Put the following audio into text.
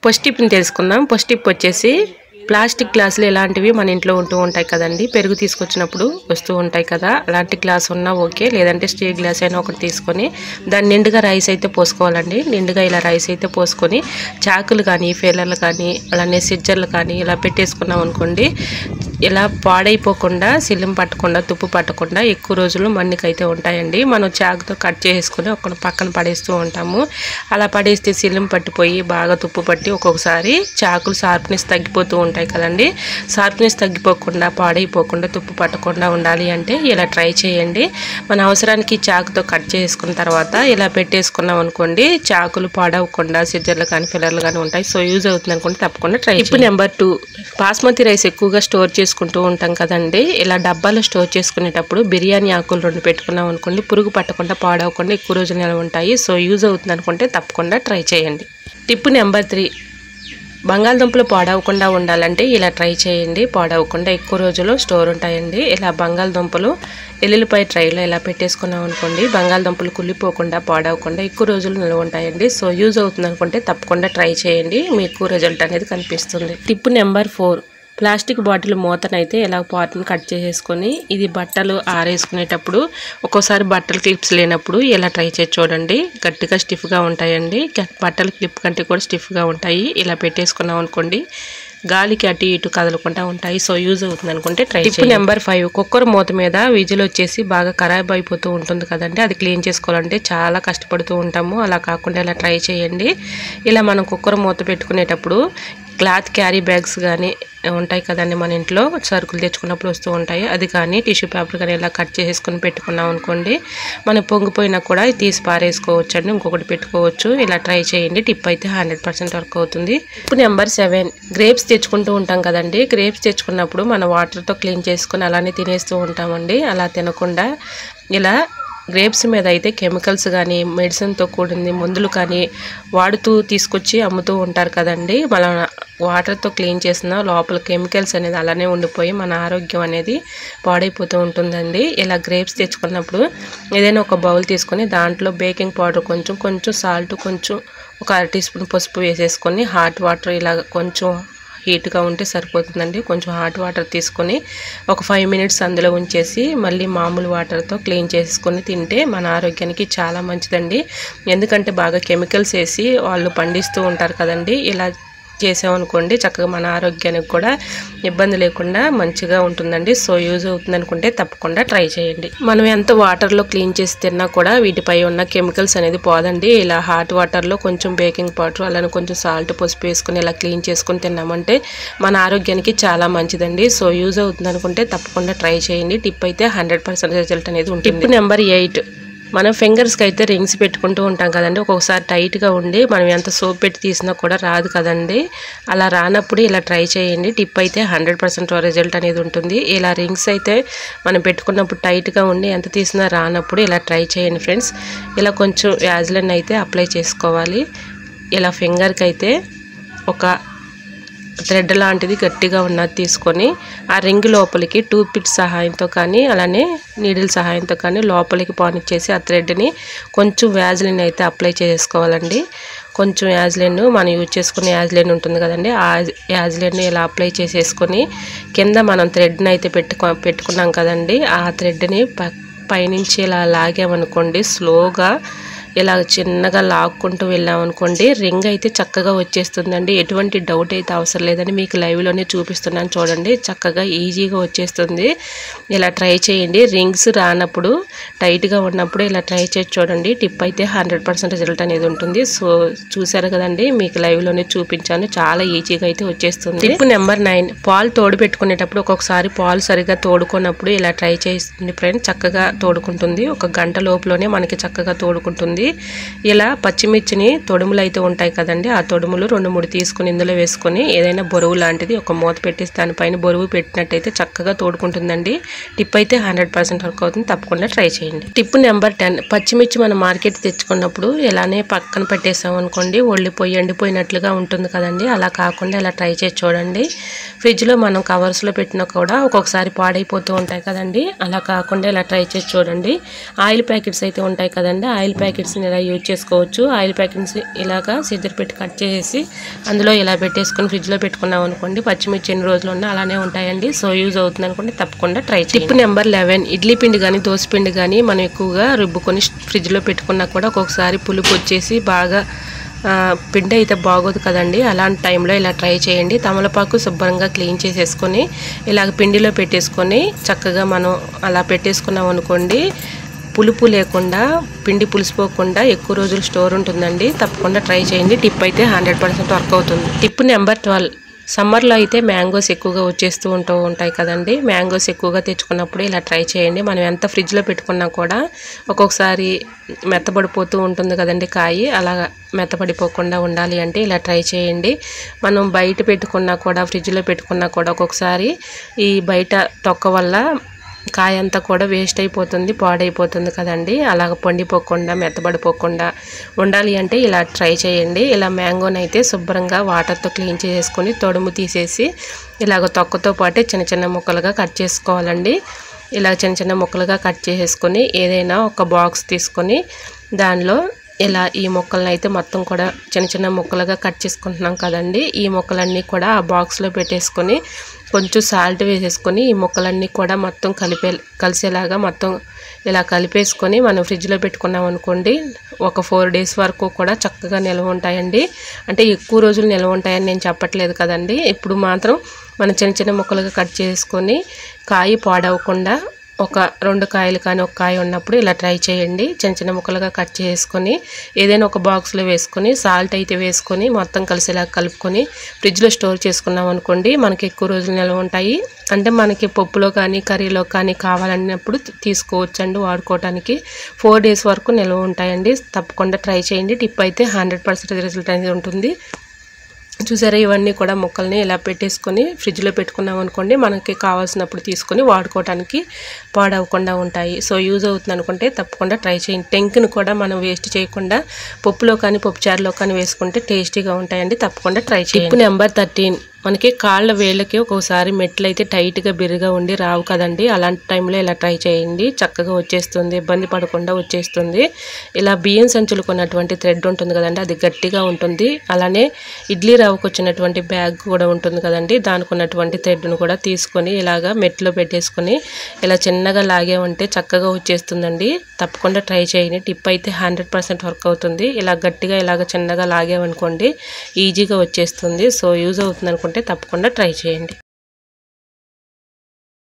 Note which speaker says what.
Speaker 1: First టిప్ని తెలుసుకుందాం. First tip వచ్చేసి plastic గ్లాసులు ఇలాంటివి మన ఇంట్లో ఉంటూ ఉంటాయి కదండి. పెరుగు తీసుకొచ్చినప్పుడు వస్తూ ఉంటాయి కదా, అలాంటి గ్లాస్ ఉన్నా ఓకే, లేదంటే స్టీల్ గ్లాస్ అయినా ఒకటి తీసుకొని దాన్ని నిండుగా రైస్ అయితే పోసుకోవాలండి. నిండుగా ఇలా రైస్ అయితే పోసుకొని చాకులు కానీ ఫేలర్లు కానీ అలానే సిజ్జర్లు కానీ ఇలా పెట్టేసుకున్నాం అనుకోండి, ఇలా పాడైపోకుండా సిల్లం పట్టకుండా తుప్పు పట్టకుండా ఎక్కువ రోజులు మన్నికైతే ఉంటాయండి. మనం చాకుతో కట్ చేసుకుని ఒక పక్కన పడేస్తూ ఉంటాము. అలా పడేస్తే సిల్లం పట్టిపోయి బాగా తుప్పు పట్టి ఒక్కొక్కసారి చాకులు షార్ప్నెస్ తగ్గిపోతూ ఉంటాయి కదండి. షార్ప్నెస్ తగ్గిపోకుండా పాడైపోకుండా తుప్పు పట్టకుండా ఉండాలి అంటే ఇలా ట్రై చేయండి. మన అవసరానికి చాకుతో కట్ చేసుకున్న తర్వాత ఇలా పెట్టేసుకున్నాం అనుకోండి, చాకులు పాడవకుండా సిజ్జర్లు కానీ ఫిల్లర్లు కానీ ఉంటాయి. సో యూజ్ అవుతుంది అనుకుంటే తప్పకుండా ట్రై చేయండి. నెంబర్ 2, బాస్మతి రైస్ ఎక్కువగా స్టోర్ చేసుకుంటూ ఉంటాం కదండి. ఇలా డబ్బాలో స్టోర్ చేసుకునేటప్పుడు బిర్యానీ ఆకులు 2 పెట్టుకున్నాం అనుకోండి, పురుగు పట్టకుండా పాడవకుండా ఎక్కువ రోజులు నిల్వ ఉంటాయి. సో యూజ్ అవుతుంది అనుకుంటే తప్పకుండా ట్రై చేయండి. టిప్ నెంబర్ 3, బంగాళదుంపలు పాడవకుండా ఉండాలంటే ఇలా ట్రై చేయండి. పాడవకుండా ఎక్కువ రోజులు స్టోర్ ఉంటాయండి. ఇలా బంగాళదుంపలు ఎల్లుల్లిపాయ ట్రైలో ఇలా పెట్టేసుకున్నాం అనుకోండి, బంగాళదుంపలు కుళ్ళిపోకుండా పాడవకుండా ఎక్కువ రోజులు నిల్వ ఉంటాయండి. సో యూజ్ అవుతుంది అనుకుంటే తప్పకుండా ట్రై చేయండి, మీకు రిజల్ట్ అనేది కనిపిస్తుంది. టిప్ నెంబర్ 4, ప్లాస్టిక్ బాటిల్ మూతనైతే ఇలా పార్ట్ని కట్ చేసేసుకొని ఇది బట్టలు ఆరేసుకునేటప్పుడు ఒక్కోసారి బట్టలు క్లిప్స్ లేనప్పుడు ఇలా ట్రై చేసి చూడండి. గట్టిగా స్టిఫ్గా ఉంటాయండి, బట్టల క్లిప్ కంటే కూడా స్టిఫ్గా ఉంటాయి. ఇలా పెట్టేసుకున్నాం అనుకోండి, గాలికి అటు ఇటు కదలకుండా ఉంటాయి. సో యూజ్ అవుతుంది అనుకుంటే ట్రై చేయండి. టిప్ నెంబర్ 5, కుక్కర్ మూత మీద విజిల్ వచ్చేసి బాగా ఖరాబ్ అయిపోతూ ఉంటుంది కదండి, అది క్లీన్ చేసుకోవాలంటే చాలా కష్టపడుతూ ఉంటాము. అలా కాకుండా ఇలా ట్రై చేయండి. ఇలా మనం కుక్కర్ మూత పెట్టుకునేటప్పుడు క్లాత్ క్యారీ బ్యాగ్స్ కానీ ఉంటాయి కదండి, మన ఇంట్లో సరుకులు తెచ్చుకున్నప్పుడు వస్తూ ఉంటాయి, అది కానీ టిష్యూ పేపర్ కానీ ఇలా కట్ చేసుకొని పెట్టుకున్నాం అనుకోండి, మనం పొంగిపోయినా కూడా తీసి పారేసుకోవచ్చు అండి, ఇంకొకటి పెట్టుకోవచ్చు. ఇలా ట్రై చేయండి. టిప్ అయితే 100% వర్క్ అవుతుంది. టిప్ నెంబర్ 7, గ్రేప్స్ తెచ్చుకుంటూ ఉంటాం కదండి. గ్రేప్స్ తెచ్చుకున్నప్పుడు మనం వాటర్తో క్లీన్ చేసుకొని అలానే తినేస్తూ ఉంటామండి. అలా తినకుండా ఇలా గ్రేప్స్ మీద అయితే కెమికల్స్ కానీ మెడిసిన్తో కూడింది మందులు కానీ వాడుతూ తీసుకొచ్చి అమ్ముతూ ఉంటారు కదండి. మన వాటర్తో క్లీన్ చేసిన లోపల కెమికల్స్ అనేది అలానే ఉండిపోయి మన ఆరోగ్యం అనేది పాడైపోతూ ఉంటుందండి. ఇలా గ్రేప్స్ తెచ్చుకున్నప్పుడు ఏదైనా ఒక బౌల్ తీసుకొని దాంట్లో బేకింగ్ పౌడర్ కొంచెం సాల్ట్ కొంచెం ఒక 1 టీ స్పూన్ పసుపు వేసేసుకొని హాట్ వాటర్ ఇలా కొంచెం హీట్గా ఉంటే సరిపోతుందండి. కొంచెం హాట్ వాటర్ తీసుకొని ఒక 5 మినిట్స్ అందులో ఉంచేసి మళ్ళీ మామూలు వాటర్తో క్లీన్ చేసుకొని తింటే మన ఆరోగ్యానికి చాలా మంచిదండి. ఎందుకంటే బాగా కెమికల్స్ వేసి వాళ్ళు పండిస్తూ ఉంటారు కదండి. ఇలా చేసామనుకోండి చక్కగా మన ఆరోగ్యానికి కూడా ఇబ్బంది లేకుండా మంచిగా ఉంటుందండి. సో యూజ్ అవుతుంది అనుకుంటే తప్పకుండా ట్రై చేయండి. మనం ఎంత వాటర్లో క్లీన్ చేసి తిన్నా కూడా వీటిపై ఉన్న కెమికల్స్ అనేది పోదండి. ఇలా హాట్ వాటర్లో కొంచెం బేకింగ్ పౌడర్ అలానే కొంచెం సాల్ట్ పసుపు వేసుకొని ఇలా క్లీన్ చేసుకొని తిన్నామంటే మన ఆరోగ్యానికి చాలా మంచిదండి. సో యూజ్ అవుతుంది అనుకుంటే తప్పకుండా ట్రై చేయండి. టిప్ అయితే 100% రిజల్ట్ అనేది ఉంటుంది. టిప్ నెంబర్ 8, మనం ఫింగర్స్కి అయితే రింగ్స్ పెట్టుకుంటూ ఉంటాం కదండి, ఒక్కొక్కసారి టైట్గా ఉండి మనం ఎంత సోప్ పెట్టి తీసినా కూడా రాదు కదండి. అలా రానప్పుడు ఇలా ట్రై చేయండి. టిప్ అయితే 100% రిజల్ట్ అనేది ఉంటుంది. ఇలా రింగ్స్ అయితే మనం పెట్టుకున్నప్పుడు టైట్గా ఉండి ఎంత తీసినా రానప్పుడు ఇలా ట్రై చేయండి ఫ్రెండ్స్. ఇలా కొంచెం వ్యాజ్లైన్ అయితే అప్లై చేసుకోవాలి. ఇలా ఫింగర్కి అయితే ఒక థ్రెడ్ లాంటిది గట్టిగా ఉన్నది తీసుకొని ఆ రింగ్ లోపలికి టూత్ పిక్ సహాయంతో కానీ అలానే నీడిల్ సహాయంతో కానీ లోపలికి పానిచ్చేసి ఆ థ్రెడ్ని కొంచెం వ్యాజ్లైన్ అయితే అప్లై చేసుకోవాలండి. కొంచెం యాజ్లైన్ మనం యూజ్ చేసుకునే యాజ్లైన్ ఉంటుంది కదండి, ఆ యాజ్లైన్ ఇలా అప్లై చేసేసుకొని కింద మనం థ్రెడ్ని అయితే పెట్టుకున్నాం కదండి, ఆ థ్రెడ్ని పైనుంచి ఇలా లాగామనుకోండి, స్లోగా ఇలా చిన్నగా లాక్కుంటూ వెళ్ళామనుకోండి రింగ్ అయితే చక్కగా వచ్చేస్తుందండి. ఎటువంటి డౌట్ అయితే అవసరం లేదని మీకు లైవ్లోనే చూపిస్తున్నాను చూడండి, చక్కగా ఈజీగా వచ్చేస్తుంది. ఇలా ట్రై చేయండి. రింగ్స్ రానప్పుడు టైట్గా ఉన్నప్పుడు ఇలా ట్రై చేసి చూడండి. టిప్ అయితే 100% రిజల్ట్ అనేది ఉంటుంది. సో చూసారు కదండి, మీకు లైవ్లోనే చూపించాను, చాలా ఈజీగా అయితే వచ్చేస్తుంది. టిప్ నెంబర్ 9, పాలు తోడు పెట్టుకునేటప్పుడు ఒక్కొక్కసారి పాలు సరిగ్గా తోడుకున్నప్పుడు ఇలా ట్రై చేస్తుంది ఫ్రెండ్స్, చక్కగా తోడుకుంటుంది. 1 గంట లోపులోనే మనకి చక్కగా తోడుకుంటుంది. ఇలా పచ్చిమిర్చిని తొడుములు అయితే ఉంటాయి కదండి, ఆ తొడుములు 2-3 తీసుకుని ఇందులో వేసుకొని ఏదైనా బొరువు లాంటిది ఒక మూత పెట్టేసి దానిపైన బొరువు పెట్టినట్టయితే చక్కగా తోడుకుంటుందండి. టిప్ అయితే 100% వర్క్ అవుతుంది. తప్పకుండా ట్రై చేయండి. టిప్ నెంబర్ 10, పచ్చిమిర్చి మనం మార్కెట్ తెచ్చుకున్నప్పుడు ఇలానే పక్కన పెట్టేసాం అనుకోండి ఎండిపోయినట్లుగా ఉంటుంది కదండి, అలా కాకుండా ఇలా ట్రై చేసి చూడండి. ఫ్రిడ్జ్లో మనం కవర్స్లో పెట్టినా కూడా ఒక్కొక్కసారి పాడైపోతూ ఉంటాయి కదండి, అలా కాకుండా ఇలా ట్రై చేసి చూడండి. ఆయిల్ ప్యాకెట్స్ అయితే ఉంటాయి కదండి, ఆయిల్ ప్యాకెట్స్ ప్యాకెట్స్ని ఇలా యూజ్ చేసుకోవచ్చు. ఆయిల్ ప్యాకెట్స్ ఇలాగా సిజర్ పెట్టి కట్ చేసి అందులో ఇలా పెట్టేసుకొని ఫ్రిడ్జ్లో పెట్టుకున్నాం అనుకోండి, పచ్చిమిర్చి ఎన్ని రోజులు ఉన్నా అలానే ఉంటాయండి. సో యూజ్ అవుతుంది అనుకోండి, తప్పకుండా ట్రై చేయండి. టిప్ నెంబర్ 11, ఇడ్లీ పిండి కానీ దోశ పిండి కానీ మనం ఎక్కువగా రుబ్బుకొని ఫ్రిడ్జ్లో పెట్టుకున్నా కూడా ఒక్కొక్కసారి పులుపు వచ్చేసి బాగా పిండి అయితే బాగోదు కదండి. అలాంటి టైంలో ఇలా ట్రై చేయండి. తమలపాకు శుభ్రంగా క్లీన్ చేసేసుకొని ఇలాగ పిండిలో పెట్టేసుకొని చక్కగా మనం అలా పెట్టేసుకున్నాం అనుకోండి, పులుపు లేకుండా పిండి పులిసిపోకుండా ఎక్కువ రోజులు స్టోర్ ఉంటుందండి. తప్పకుండా ట్రై చేయండి. టిప్ అయితే 100% వర్క్ అవుతుంది. టిప్ నెంబర్ 12, సమ్మర్లో అయితే మ్యాంగోస్ ఎక్కువగా వచ్చేస్తూ ఉంటాయి కదండి. మ్యాంగోస్ ఎక్కువగా తెచ్చుకున్నప్పుడు ఇలా ట్రై చేయండి. మనం ఎంత ఫ్రిడ్జ్లో పెట్టుకున్నా కూడా ఒక్కొక్కసారి మెత్తబడిపోతూ ఉంటుంది కదండి కాయ. అలా మెత్తబడిపోకుండా ఉండాలి అంటే ఇలా ట్రై చేయండి. మనం బయట పెట్టుకున్నా కూడా ఫ్రిడ్జ్లో పెట్టుకున్నా కూడా ఒక్కొక్కసారి ఈ బయట తొక్క వల్ల కాయ అంతా కూడా వేస్ట్ అయిపోతుంది, పాడైపోతుంది కదండి. అలాగ పండిపోకుండా మెత్తబడిపోకుండా ఉండాలి అంటే ఇలా ట్రై చేయండి. ఇలా మ్యాంగోని అయితే శుభ్రంగా వాటర్తో క్లీన్ చేసుకొని తొడుము తీసేసి ఇలాగ తొక్కతో పాటే చిన్న చిన్న ముక్కలుగా కట్ చేసుకోవాలండి. ఇలా చిన్న చిన్న ముక్కలుగా కట్ చేసేసుకొని ఏదైనా ఒక బాక్స్ తీసుకొని దానిలో ఇలా ఈ ముక్కలను అయితే మొత్తం కూడా చిన్న చిన్న ముక్కలుగా కట్ చేసుకుంటున్నాం కదండి. ఈ ముక్కలన్నీ కూడా ఆ బాక్స్లో పెట్టేసుకొని కొంచెం సాల్ట్ వేసేసుకొని ఈ ముక్కలన్నీ కూడా మొత్తం కలిసేలాగా మొత్తం ఇలా కలిపేసుకొని మనం ఫ్రిడ్జ్లో పెట్టుకున్నాం అనుకోండి, ఒక 4 days వరకు కూడా చక్కగా నిల్వ ఉంటాయండి. అంటే ఎక్కువ రోజులు నిల్వ ఉంటాయని నేను చెప్పట్లేదు కదండి. ఇప్పుడు మాత్రం మనం చిన్న చిన్న ముక్కలుగా కట్ చేసుకొని కాయ పాడవకుండా ఒక 2 కాయలు కానీ ఒక కాయ ఉన్నప్పుడు ఇలా ట్రై చేయండి. చిన్న చిన్న ముక్కలుగా కట్ చేసుకొని ఏదైనా ఒక బాక్స్లో వేసుకొని సాల్ట్ అయితే వేసుకొని మొత్తం కలిసేలా కలుపుకొని ఫ్రిడ్జ్లో స్టోర్ చేసుకున్నాం అనుకోండి, మనకి ఎక్కువ రోజులు నిల్వ ఉంటాయి. అంటే మనకి పప్పులో కానీ కర్రీలో కానీ కావాలన్నప్పుడు తీసుకోవచ్చండి వాడుకోవడానికి. 4 days వరకు నిల్వ ఉంటాయండి. తప్పకుండా ట్రై చేయండి. టిప్ అయితే 100% రిజల్ట్ అనేది ఉంటుంది. చూసారా, ఇవన్నీ కూడా ముక్కల్ని ఇలా పెట్టేసుకొని ఫ్రిడ్జ్లో పెట్టుకున్నాం అనుకోండి, మనకి కావాల్సినప్పుడు తీసుకొని వాడుకోవడానికి పాడవకుండా ఉంటాయి. సో యూజ్ అవుతుంది అనుకుంటే తప్పకుండా ట్రై చేయండి. టెంక్ను కూడా మనం వేస్ట్ చేయకుండా పప్పులో కానీ పప్పుచారులో కానీ వేసుకుంటే టేస్టీగా ఉంటాయండి. తప్పకుండా ట్రై చేయండి. టిప్ నెంబర్ 13, మనకి కాళ్ళ వేళ్ళకి ఒక్కోసారి మెట్లు అయితే టైట్గా బిర్రుగా ఉండి రావు కదండి. అలాంటి టైంలో ఇలా ట్రై చేయండి, చక్కగా వచ్చేస్తుంది, ఇబ్బంది పడకుండా వచ్చేస్తుంది. ఇలా బియ్యం సంచులు కొన్నటువంటి థ్రెడ్ ఉంటుంది కదండి, అది గట్టిగా ఉంటుంది. అలానే ఇడ్లీ రవ్వకు వచ్చినటువంటి బ్యాగ్ కూడా ఉంటుంది కదండి, దానికి ఉన్నటువంటి థ్రెడ్ను కూడా తీసుకొని ఇలాగా మెట్లో పెట్టేసుకొని ఇలా చిన్నగా లాగేమంటే చక్కగా వచ్చేస్తుందండి. తప్పకుండా ట్రై చేయండి. టిప్ అయితే 100% వర్క్ అవుతుంది. ఇలా గట్టిగా ఇలాగ చిన్నగా లాగేమనుకోండి ఈజీగా వచ్చేస్తుంది. సో యూజ్ అవుతుంది అనుకుంటే తప్పకుండా ట్రై చేయండి.